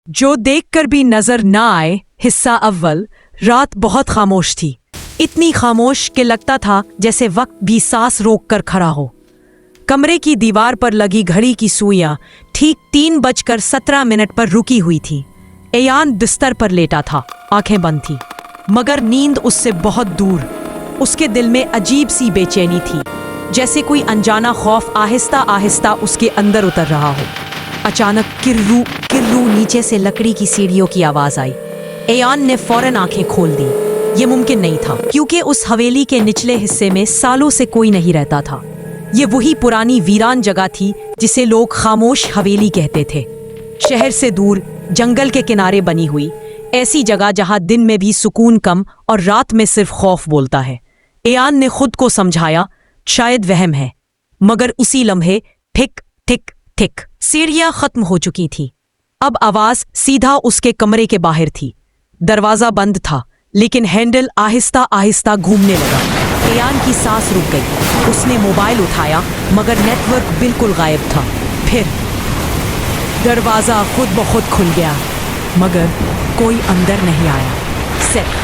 जो देखकर भी नजर ना आए। हिस्सा अव्वल। रात बहुत खामोश थी, इतनी खामोश कि लगता था जैसे वक्त भी सांस रोक कर खड़ा हो। कमरे की दीवार पर लगी घड़ी की सुइयां ठीक 3:17 पर रुकी हुई थी। एयान बिस्तर पर लेटा था, आंखें बंद थी, मगर नींद उससे बहुत दूर। उसके दिल में अजीब सी बेचैनी थी, जैसे कोई अनजाना खौफ आहिस्ता आहिस्ता उसके अंदर उतर रहा हो। अचानक किर्रू किर्रू नीचे से लकड़ी की सीढ़ियों की आवाज आई। एयान ने फौरन आंखें खोल दी। ये मुमकिन नहीं था, क्योंकि उस हवेली के निचले हिस्से में सालों से कोई नहीं रहता था। ये वही पुरानी वीरान जगह थी जिसे लोग खामोश हवेली कहते थे। शहर से दूर, जंगल के किनारे बनी हुई ऐसी जगह जहां दिन में भी सुकून कम और रात में सिर्फ खौफ बोलता है। एयान ने खुद को समझाया, शायद वहम है, मगर उसी लम्हे ठिक ठिक ठिक सीढ़ियां खत्म हो चुकी थी। अब आवाज सीधा उसके कमरे के बाहर थी। दरवाजा बंद था, लेकिन हैंडल आहिस्ता आहिस्ता घूमने लगा। एयान की सांस रुक गई। उसने मोबाइल उठाया, मगर नेटवर्क बिल्कुल गायब था। फिर दरवाजा खुद ब खुद खुल गया, मगर कोई अंदर नहीं आया। सेट।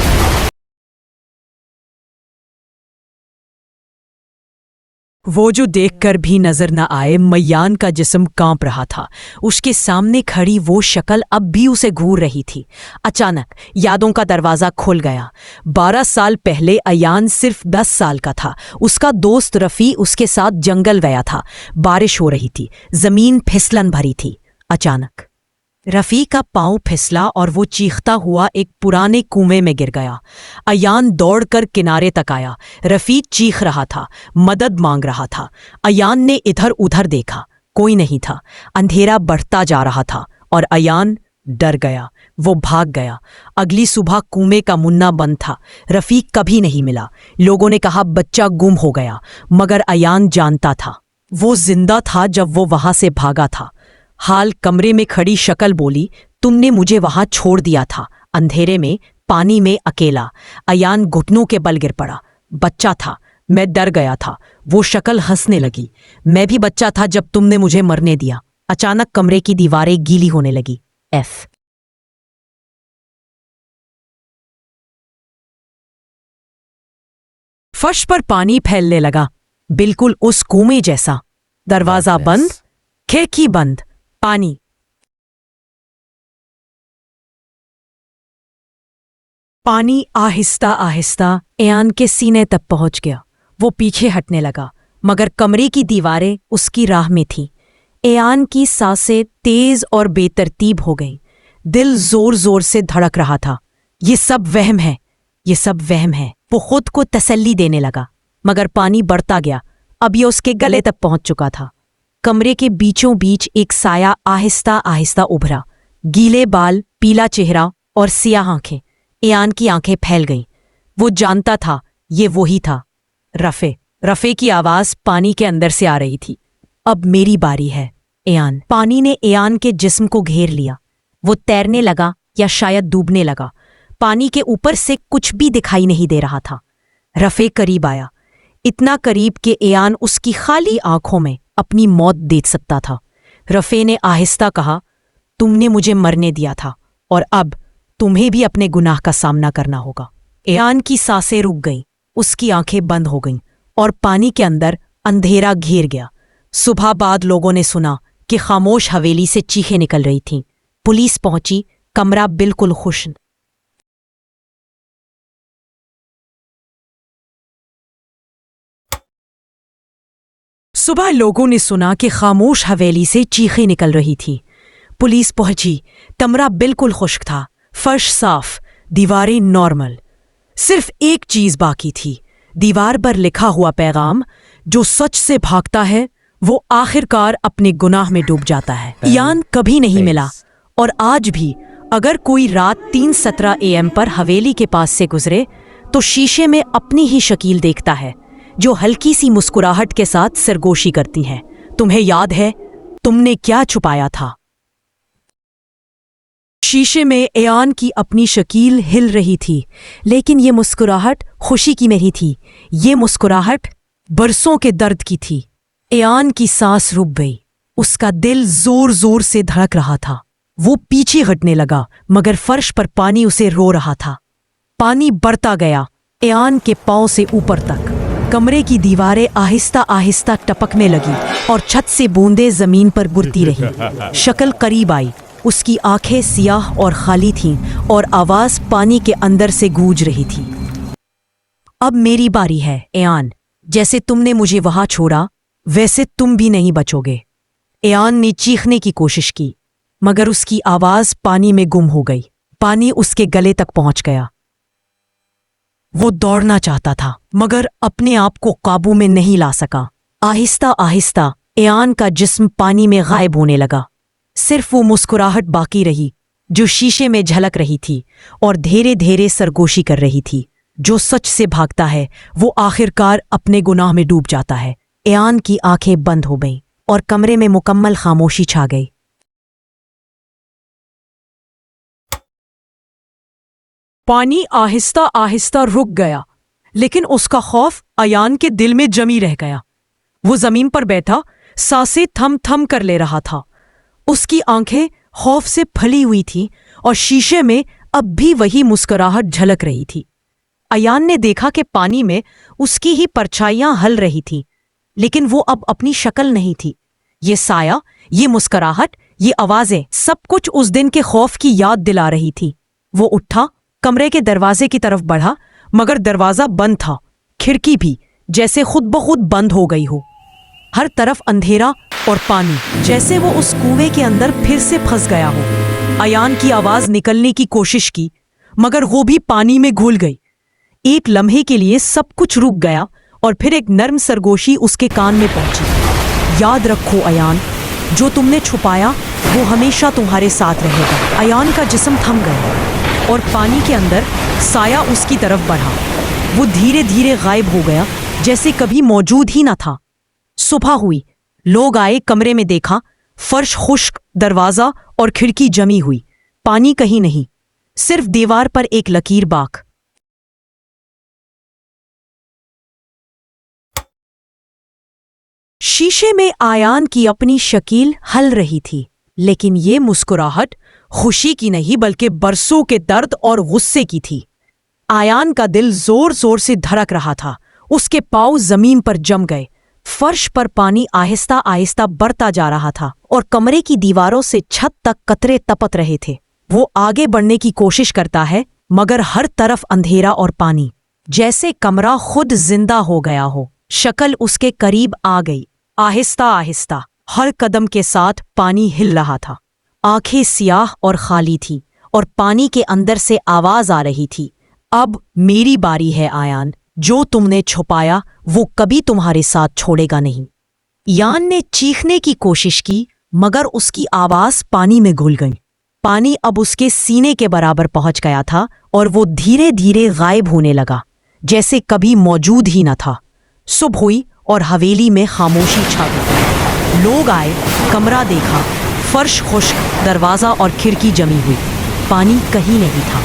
वो जो देखकर भी नजर न आए, मयान का जिस्म कांप रहा था। उसके सामने खड़ी वो शक्ल अब भी उसे घूर रही थी। अचानक यादों का दरवाजा खुल गया। 12 साल पहले अयान सिर्फ 10 साल का था। उसका दोस्त रफ़ी उसके साथ जंगल गया था। बारिश हो रही थी, जमीन फिसलन भरी थी। अचानक रफ़ी का पांव फिसला और वो चीखता हुआ एक पुराने कुएं में गिर गया। अयान दौड़कर किनारे तक आया। रफ़ी चीख रहा था, मदद मांग रहा था। अयान ने इधर उधर देखा, कोई नहीं था। अंधेरा बढ़ता जा रहा था और अयान डर गया। वो भाग गया। अगली सुबह कुएं का मुन्ना बंद था। रफ़ी कभी नहीं मिला। लोगों ने कहा बच्चा गुम हो गया, मगर अयान जानता था वो जिंदा था जब वो वहां से भागा था। हाल कमरे में खड़ी शक्ल बोली, तुमने मुझे वहां छोड़ दिया था, अंधेरे में, पानी में, अकेला। अयान घुटनों के बल गिर पड़ा। बच्चा था, मैं डर गया था। वो शक्ल हंसने लगी, मैं भी बच्चा था जब तुमने मुझे मरने दिया। अचानक कमरे की दीवारें गीली होने लगी। एफ फर्श पर पानी फैलने लगा, बिल्कुल उस कुएं जैसा। दरवाजा बंद, खिड़की बंद, पानी। पानी आहिस्ता आहिस्ता एयान के सीने तक पहुंच गया। वो पीछे हटने लगा, मगर कमरे की दीवारें उसकी राह में थीं। एयान की सांसें तेज और बेतरतीब हो गईं। दिल जोर जोर से धड़क रहा था। ये सब वहम है, ये सब वहम है। वो खुद को तसल्ली देने लगा, मगर पानी बढ़ता गया। अब ये उसके गले तक पहुंच चुका था। कमरे के बीचों बीच एक साया आहिस्ता आहिस्ता उभरा। गीले बाल, पीला चेहरा और सियाह आंखें। एयान की आंखें फैल गईं। वो जानता था ये वही था, रफ़े की आवाज पानी के अंदर से आ रही थी। अब मेरी बारी है, एयान। पानी ने एयान के जिस्म को घेर लिया। वो तैरने लगा, या शायद डूबने लगा। पानी के ऊपर से कुछ भी दिखाई नहीं दे रहा था। रफ़े करीब आया, इतना करीब कि एयान उसकी खाली आंखों में अपनी मौत देख सकता था। रफ़े ने आहिस्ता कहा, तुमने मुझे मरने दिया था, और अब तुम्हें भी अपने गुनाह का सामना करना होगा। एयान की सांसें रुक गईं, उसकी आंखें बंद हो गईं, और पानी के अंदर अंधेरा घेर गया। सुबह बाद लोगों ने सुना कि खामोश हवेली से चीखें निकल रही थीं। पुलिस पहुंची, कमरा बिल्कुल खुश। सुबह लोगों ने सुना कि खामोश हवेली से चीखें निकल रही थी। पुलिस पहुंची, कमरा बिल्कुल खुश्क था, फर्श साफ, दीवारें नॉर्मल। सिर्फ एक चीज बाकी थी, दीवार पर लिखा हुआ पैगाम, जो सच से भागता है वो आखिरकार अपने गुनाह में डूब जाता है। यान कभी नहीं मिला, और आज भी अगर कोई रात 3:17 AM पर हवेली के पास से गुजरे तो शीशे में अपनी ही शकील देखता है, जो हल्की सी मुस्कुराहट के साथ सरगोशी करती है, तुम्हें याद है तुमने क्या छुपाया था? शीशे में एयान की अपनी शकील हिल रही थी, लेकिन ये मुस्कुराहट खुशी की नहीं थी। ये मुस्कुराहट बरसों के दर्द की थी। एयान की सांस रुक गई। उसका दिल जोर जोर से धड़क रहा था। वो पीछे हटने लगा, मगर फर्श पर पानी उसे रो रहा था। पानी बढ़ता गया, एयान के पांव से ऊपर तक। कमरे की दीवारें आहिस्ता आहिस्ता टपकने लगी और छत से बूंदें जमीन पर गिरती रही। शक्ल करीब आई, उसकी आंखें सियाह और खाली थीं और आवाज पानी के अंदर से गूंज रही थी। अब मेरी बारी है एयान, जैसे तुमने मुझे वहां छोड़ा वैसे तुम भी नहीं बचोगे। एयान ने चीखने की कोशिश की, मगर उसकी आवाज पानी में गुम हो गई। पानी उसके गले तक पहुंच गया। वो दौड़ना चाहता था, मगर अपने आप को काबू में नहीं ला सका। आहिस्ता आहिस्ता एयान का जिस्म पानी में गायब होने लगा। सिर्फ वो मुस्कुराहट बाकी रही जो शीशे में झलक रही थी और धीरे धीरे सरगोशी कर रही थी। जो सच से भागता है वो आखिरकार अपने गुनाह में डूब जाता है। एयान की आंखें बंद हो गईं और कमरे में मुकम्मल खामोशी छा गई। पानी आहिस्ता आहिस्ता रुक गया, लेकिन उसका खौफ एयान के दिल में जमी रह गया। वो जमीन पर बैठा सांसें थम थम कर ले रहा था। उसकी आंखें खौफ से फली हुई थीं और शीशे में अब भी वही मुस्कुराहट झलक रही थी। एयान ने देखा कि पानी में उसकी ही परछाइयां हल रही थीं, लेकिन वो अब अपनी शक्ल नहीं थी। ये साया, ये मुस्कुराहट, ये आवाजें, सब कुछ उस दिन के खौफ की याद दिला रही थी। वो उठा, कमरे के दरवाजे की तरफ बढ़ा, मगर दरवाजा बंद था। खिड़की भी जैसे खुद ब खुद बंद हो गई हो। हर तरफ अंधेरा और पानी, जैसे वो उस कुएं के अंदर फिर से फंस गया हो। एयान की आवाज निकलने की कोशिश की, मगर वो भी पानी में घुल गई। एक लम्हे के लिए सब कुछ रुक गया और फिर एक नर्म सरगोशी उसके कान में पहुंची। याद रखो एयान, जो तुमने छुपाया वो हमेशा तुम्हारे साथ रहेगा। एयान का जिस्म थम गया और पानी के अंदर साया उसकी तरफ बढ़ा। वो धीरे धीरे गायब हो गया, जैसे कभी मौजूद ही न था। सुबह हुई, लोग आए, कमरे में देखा, फर्श खुश्क, दरवाजा और खिड़की जमी हुई। पानी कहीं नहीं, सिर्फ दीवार पर एक लकीर बाक। शीशे में आयान की अपनी शकील हल रही थी, लेकिन ये मुस्कुराहट खुशी की नहीं बल्कि बरसों के दर्द और गुस्से की थी। आयान का दिल जोर जोर से धड़क रहा था। उसके पांव जमीन पर जम गए। फर्श पर पानी आहिस्ता आहिस्ता बढ़ता जा रहा था और कमरे की दीवारों से छत तक कतरे टपक रहे थे। वो आगे बढ़ने की कोशिश करता है, मगर हर तरफ अंधेरा और पानी, जैसे कमरा खुद जिंदा हो गया हो। शक्ल उसके करीब आ गई। आहिस्ता आहिस्ता हर कदम के साथ पानी हिल रहा था। आंखें सियाह और खाली थी और पानी के अंदर से आवाज आ रही थी, अब मेरी बारी है आयान, जो तुमने छुपाया वो कभी तुम्हारे साथ छोड़ेगा नहीं। यान ने चीखने की कोशिश की, मगर उसकी आवाज पानी में घुल गई। पानी अब उसके सीने के बराबर पहुंच गया था और वो धीरे धीरे गायब होने लगा, जैसे कभी मौजूद ही न था। सुबह हुई और हवेली में खामोशी छा गई। लोग आए, कमरा देखा, फर्श खुश्क, दरवाजा और खिड़की जमी हुई। पानी कहीं नहीं था,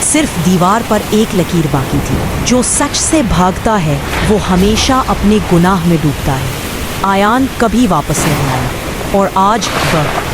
सिर्फ दीवार पर एक लकीर बाकी थी। जो सच से भागता है वो हमेशा अपने गुनाह में डूबता है। आयान कभी वापस नहीं आया और आज वह